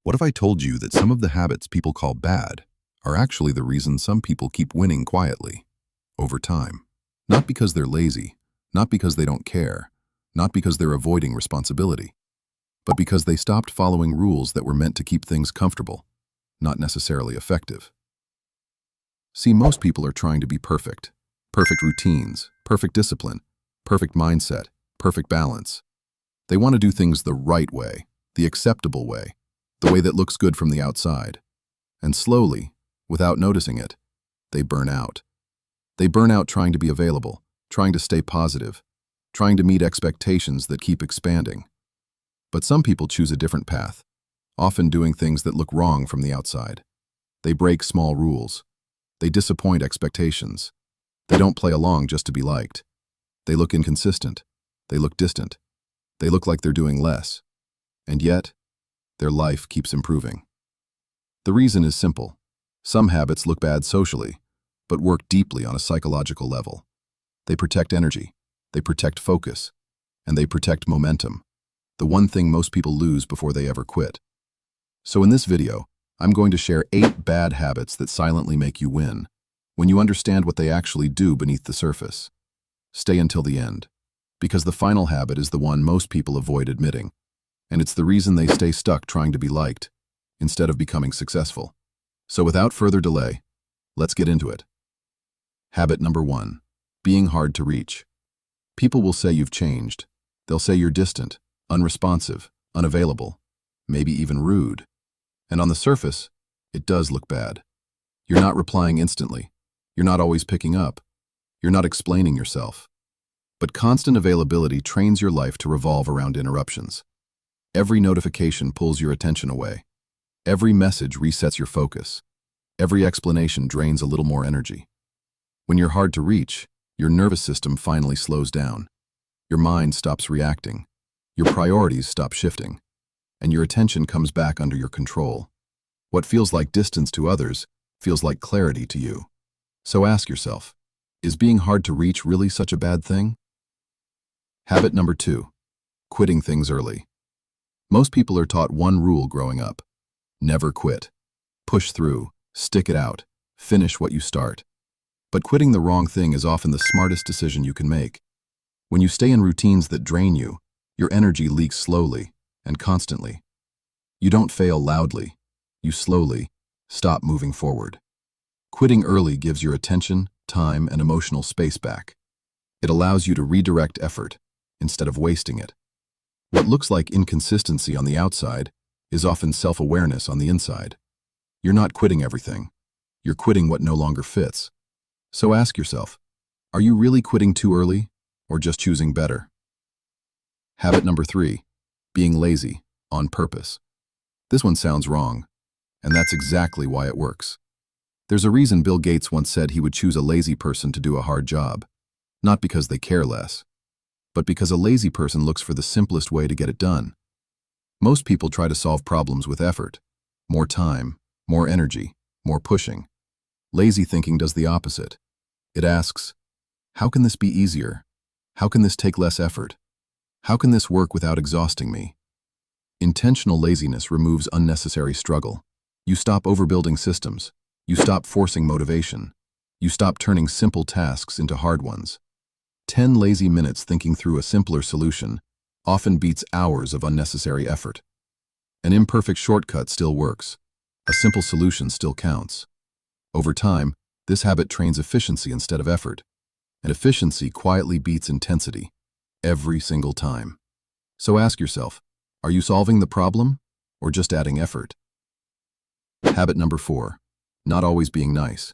What if I told you that some of the habits people call bad are actually the reason some people keep winning quietly, over time? Not because they're lazy, not because they don't care, not because they're avoiding responsibility, but because they stopped following rules that were meant to keep things comfortable, not necessarily effective. See, most people are trying to be perfect. Perfect routines, perfect discipline, perfect mindset, perfect balance. They want to do things the right way, the acceptable way, the way that looks good from the outside. And slowly, without noticing it, they burn out. They burn out trying to be available, trying to stay positive, trying to meet expectations that keep expanding. But some people choose a different path, often doing things that look wrong from the outside. They break small rules. They disappoint expectations. They don't play along just to be liked. They look inconsistent. They look distant. They look like they're doing less. And yet, their life keeps improving. The reason is simple. Some habits look bad socially, but work deeply on a psychological level. They protect energy, they protect focus, and they protect momentum, the one thing most people lose before they ever quit. So in this video, I'm going to share 8 bad habits that silently make you win, when you understand what they actually do beneath the surface. Stay until the end, because the final habit is the one most people avoid admitting, and it's the reason they stay stuck trying to be liked, instead of becoming successful. So without further delay, let's get into it. Habit number 1, being hard to reach. People will say you've changed. They'll say you're distant, unresponsive, unavailable, maybe even rude. And on the surface, it does look bad. You're not replying instantly. You're not always picking up. You're not explaining yourself. But constant availability trains your life to revolve around interruptions. Every notification pulls your attention away. Every message resets your focus. Every explanation drains a little more energy. When you're hard to reach, your nervous system finally slows down. Your mind stops reacting. Your priorities stop shifting. And your attention comes back under your control. What feels like distance to others feels like clarity to you. So ask yourself, is being hard to reach really such a bad thing? Habit number 2, quitting things early. Most people are taught one rule growing up: never quit. Push through, stick it out, finish what you start. But quitting the wrong thing is often the smartest decision you can make. When you stay in routines that drain you, your energy leaks slowly and constantly. You don't fail loudly. You slowly stop moving forward. Quitting early gives your attention, time, and emotional space back. It allows you to redirect effort instead of wasting it. What looks like inconsistency on the outside is often self-awareness on the inside. You're not quitting everything. You're quitting what no longer fits. So ask yourself, are you really quitting too early or just choosing better? Habit number 3, being lazy on purpose. This one sounds wrong, and that's exactly why it works. There's a reason Bill Gates once said he would choose a lazy person to do a hard job, not because they care less, but because a lazy person looks for the simplest way to get it done. Most people try to solve problems with effort, more time, more energy, more pushing. Lazy thinking does the opposite. It asks, how can this be easier? How can this take less effort? How can this work without exhausting me? Intentional laziness removes unnecessary struggle. You stop overbuilding systems. You stop forcing motivation. You stop turning simple tasks into hard ones. 10 lazy minutes thinking through a simpler solution often beats hours of unnecessary effort. An imperfect shortcut still works. A simple solution still counts. Over time, this habit trains efficiency instead of effort, and efficiency quietly beats intensity every single time. So ask yourself, are you solving the problem or just adding effort? Habit number 4, not always being nice.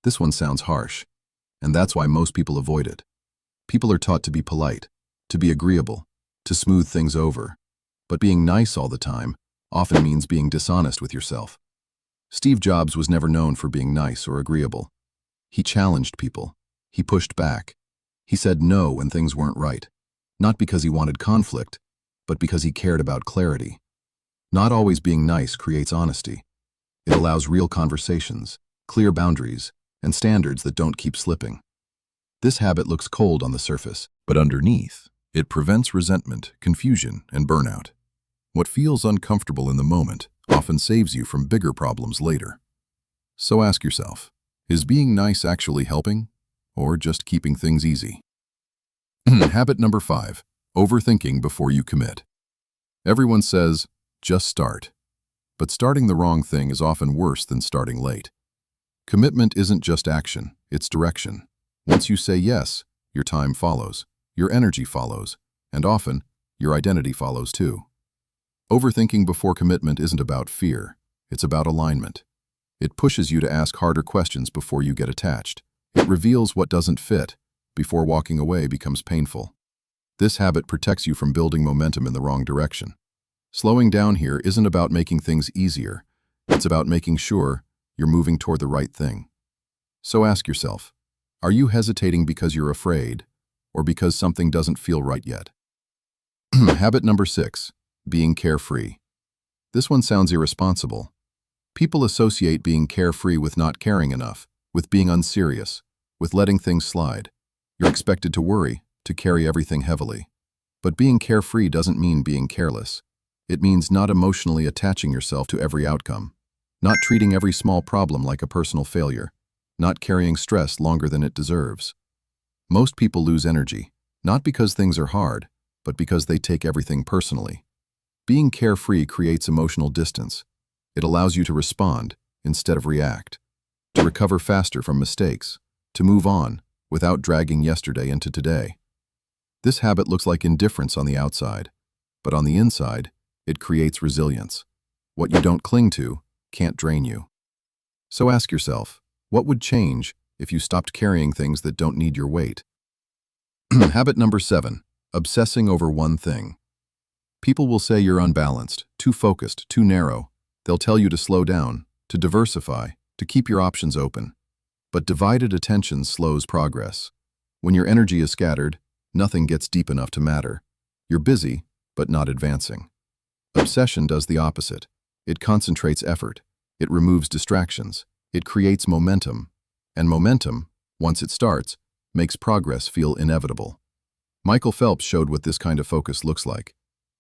This one sounds harsh, and that's why most people avoid it. People are taught to be polite, to be agreeable, to smooth things over. But being nice all the time often means being dishonest with yourself. Steve Jobs was never known for being nice or agreeable. He challenged people. He pushed back. He said no when things weren't right, not because he wanted conflict, but because he cared about clarity. Not always being nice creates honesty. It allows real conversations, clear boundaries, and standards that don't keep slipping. This habit looks cold on the surface, but underneath, it prevents resentment, confusion, and burnout. What feels uncomfortable in the moment often saves you from bigger problems later. So ask yourself, is being nice actually helping, or just keeping things easy? Habit number 5, overthinking before you commit. Everyone says, just start. But starting the wrong thing is often worse than starting late. Commitment isn't just action, it's direction. Once you say yes, your time follows, your energy follows, and often, your identity follows too. Overthinking before commitment isn't about fear, it's about alignment. It pushes you to ask harder questions before you get attached. It reveals what doesn't fit before walking away becomes painful. This habit protects you from building momentum in the wrong direction. Slowing down here isn't about making things easier. It's about making sure you're moving toward the right thing. So ask yourself, are you hesitating because you're afraid, or because something doesn't feel right yet? Habit number 6, being carefree. This one sounds irresponsible. People associate being carefree with not caring enough, with being unserious, with letting things slide. You're expected to worry, to carry everything heavily. But being carefree doesn't mean being careless. It means not emotionally attaching yourself to every outcome, not treating every small problem like a personal failure, not carrying stress longer than it deserves. Most people lose energy, not because things are hard, but because they take everything personally. Being carefree creates emotional distance. It allows you to respond instead of react, to recover faster from mistakes, to move on without dragging yesterday into today. This habit looks like indifference on the outside, but on the inside, it creates resilience. What you don't cling to can't drain you. So ask yourself, what would change if you stopped carrying things that don't need your weight? Habit number 7, obsessing over one thing. People will say you're unbalanced, too focused, too narrow. They'll tell you to slow down, to diversify, to keep your options open. But divided attention slows progress. When your energy is scattered, nothing gets deep enough to matter. You're busy, but not advancing. Obsession does the opposite. It concentrates effort. It removes distractions. It creates momentum. And momentum, once it starts, makes progress feel inevitable. Michael Phelps showed what this kind of focus looks like.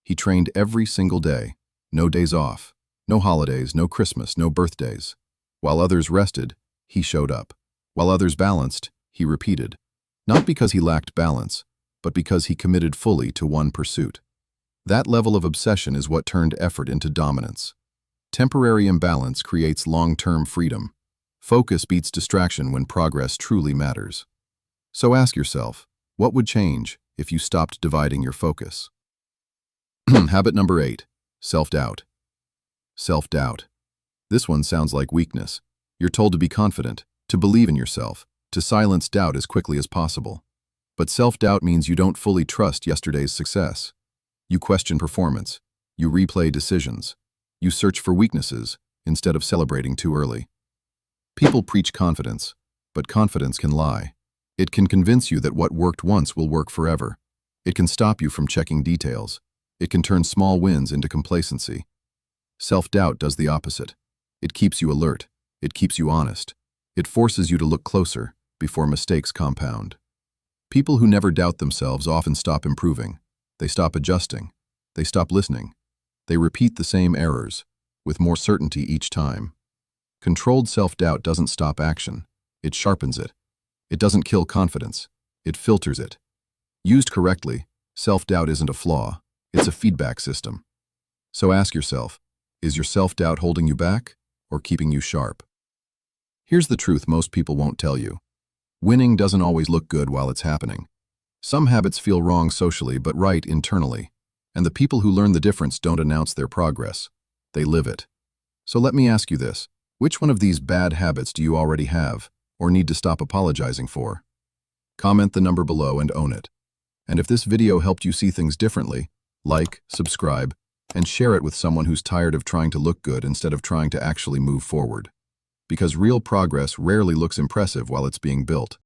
He trained every single day, no days off, no holidays, no Christmas, no birthdays. While others rested, he showed up. While others balanced, he repeated. Not because he lacked balance, but because he committed fully to one pursuit. That level of obsession is what turned effort into dominance. Temporary imbalance creates long-term freedom. Focus beats distraction when progress truly matters. So ask yourself, what would change if you stopped dividing your focus? Habit number 8, self-doubt. Self-doubt. This one sounds like weakness. You're told to be confident, to believe in yourself, to silence doubt as quickly as possible. But self-doubt means you don't fully trust yesterday's success. You question performance. You replay decisions. You search for weaknesses instead of celebrating too early. People preach confidence, but confidence can lie. It can convince you that what worked once will work forever. It can stop you from checking details. It can turn small wins into complacency. Self-doubt does the opposite. It keeps you alert. It keeps you honest. It forces you to look closer before mistakes compound. People who never doubt themselves often stop improving. They stop adjusting. They stop listening. They repeat the same errors, with more certainty each time. Controlled self-doubt doesn't stop action. It sharpens it. It doesn't kill confidence. It filters it. Used correctly, self-doubt isn't a flaw. It's a feedback system. So ask yourself, is your self-doubt holding you back or keeping you sharp? Here's the truth most people won't tell you. Winning doesn't always look good while it's happening. Some habits feel wrong socially but right internally, and the people who learn the difference don't announce their progress. They live it. So let me ask you this. Which one of these bad habits do you already have or need to stop apologizing for? Comment the number below and own it. And if this video helped you see things differently, like, subscribe, and share it with someone who's tired of trying to look good instead of trying to actually move forward. Because real progress rarely looks impressive while it's being built.